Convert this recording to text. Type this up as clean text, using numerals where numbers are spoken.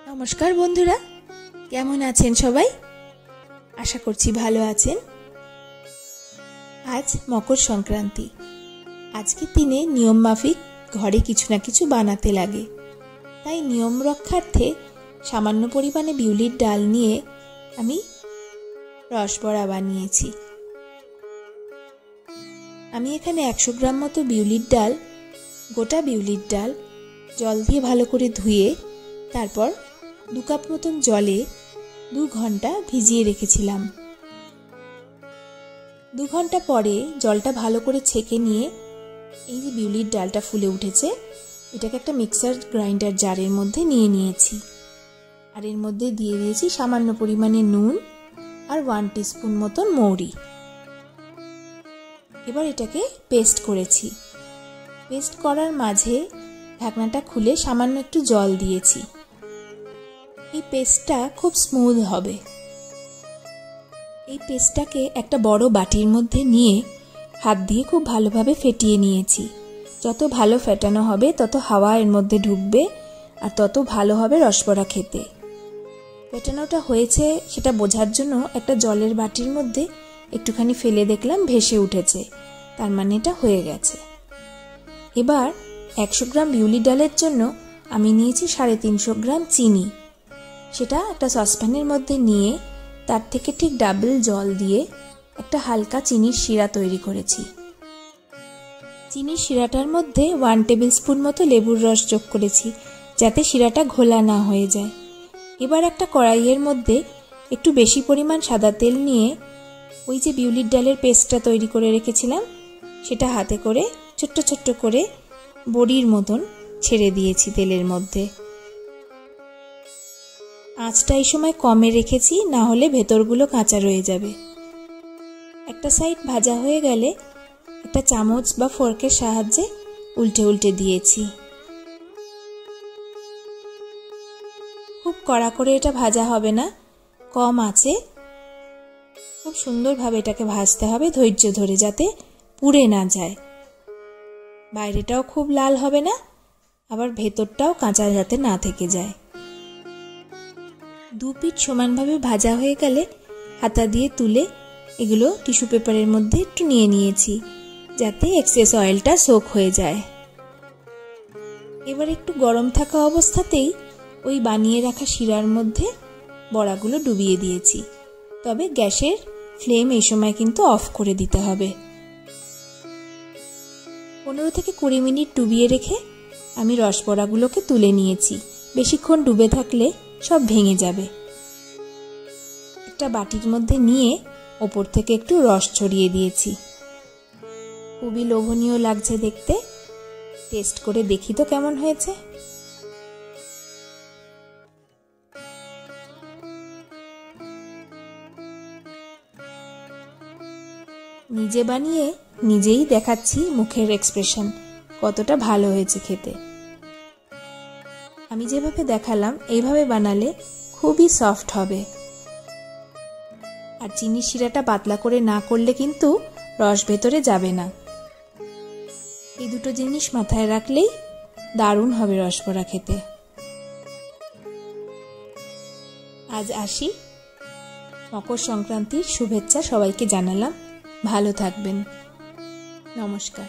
নমস্কার বন্ধুরা, কেমন আছেন সবাই? আশা করছি ভালো আছেন। আজ মকর সংক্রান্তি। আজকের দিনে নিয়ম মাফিক ঘরে কিছু না কিছু বানাতে লাগে, তাই নিয়ম রক্ষার্থে সামান্য পরিমাণে বিউলির ডাল নিয়ে আমি রসবড়া বানিয়েছি। আমি এখানে 100 গ্রাম মতো বিউলির ডাল, গোটা বিউলির ডাল জল দিয়ে ভালো করে ধুয়ে তারপর 2 কাপ মতন জলে 2 ঘন্টা ভিজিয়ে রেখেছিলাম। 2 ঘন্টা পরে জলটা ভালো করে ছেঁকে নিয়ে এই যে বিউলির ডালটা ফুলে উঠেছে, এটাকে একটা মিক্সার গ্রাইন্ডার জারের মধ্যে নিয়ে নিয়েছি। আর এর মধ্যে দিয়ে দিয়েছি সামান্য পরিমাণে নুন আর 1 টিস্পুন মতন মৌরি। এবার এটাকে পেস্ট করেছি। পেস্ট করার মাঝে ঢাকনাটা খুলে সামান্য একটু জল দিয়েছি। এই পেস্টটা খুব স্মুথ হবে। এই পেস্টটাকে একটা বড় বাটির মধ্যে নিয়ে হাত দিয়ে খুব ভালোভাবে ফেটিয়ে নিয়েছি। যত ভালো ফেটানো হবে তত হাওয়া এর মধ্যে ঢুকবে আর তত ভালো হবে রসবড়া খেতে। ফেটানোটা হয়েছে সেটা বোঝার জন্য একটা জলের বাটির মধ্যে একটুখানি ফেলে দেখলাম ভেসে উঠেছে, তার মানে এটা হয়ে গেছে। এবার 100 গ্রাম বিউলি ডালের জন্য আমি নিয়েছি 350 গ্রাম চিনি। সেটা একটা সসপ্যানের মধ্যে নিয়ে তার থেকে ঠিক ডাবল জল দিয়ে একটা হালকা চিনির শিরা তৈরি করেছি। চিনির শিরাটার মধ্যে 1 টেবিল স্পুন মতো লেবুর রস যোগ করেছি, যাতে শিরাটা ঘোলা না হয়ে যায়। এবার একটা কড়াইয়ের মধ্যে একটু বেশি পরিমাণ সাদা তেল নিয়ে ওই যে বিউলির ডালের পেস্টটা তৈরি করে রেখেছিলাম সেটা হাতে করে ছোট্ট ছোট্ট করে বড়ির মতন ছেড়ে দিয়েছি তেলের মধ্যে। আঁচটা এই সময় কমে রেখেছি, না হলে ভেতরগুলো কাঁচা রয়ে যাবে। একটা সাইড ভাজা হয়ে গেলে একটা চামচ বা ফোর্কের সাহায্যে উল্টে উল্টে দিয়েছি। খুব কড়া করে এটা ভাজা হবে না, কম আঁচে খুব সুন্দরভাবে এটাকে ভাজতে হবে, ধৈর্য ধরে, যাতে পুড়ে না যায়। বাইরেটাও খুব লাল হবে না, আবার ভেতরটাও কাঁচা যাতে না থেকে যায়। 2 পিঠ সমানভাবে ভাজা হয়ে গেলে হাতা দিয়ে তুলে এগুলো টিস্যু পেপারের মধ্যে একটু নিয়ে নিয়েছি, যাতে এক্সেস অয়েলটা সোক হয়ে যায়। এবার একটু গরম থাকা অবস্থাতেই ওই বানিয়ে রাখা শিরার মধ্যে বড়াগুলো ডুবিয়ে দিয়েছি। তবে গ্যাসের ফ্লেম এই সময় কিন্তু অফ করে দিতে হবে। 15 থেকে 20 মিনিট ডুবিয়ে রেখে আমি রসবড়াগুলোকে তুলে নিয়েছি। বেশিক্ষণ ডুবে থাকলে সব ভেঙে যাবে। একটা বাটির মধ্যে নিয়ে ওপর থেকে একটু রস ছড়িয়ে দিয়েছি। খুবই লোভনীয় লাগছে দেখতে। টেস্ট করে দেখি তো কেমন হয়েছে। নিজে বানিয়ে নিজেই দেখাচ্ছি মুখের এক্সপ্রেশন কতটা ভালো হয়েছে খেতে। আমি যেভাবে দেখালাম এইভাবে বানালে খুবই সফট হবে। আর চিনির শিরাটা পাতলা করে না করলে কিন্তু রস ভেতরে যাবে না। এই দুটো জিনিস মাথায় রাখলেই দারুণ হবে রসবড়া খেতে। আজ আসি। মকর সংক্রান্তির শুভেচ্ছা সবাইকে জানালাম। ভালো থাকবেন। নমস্কার।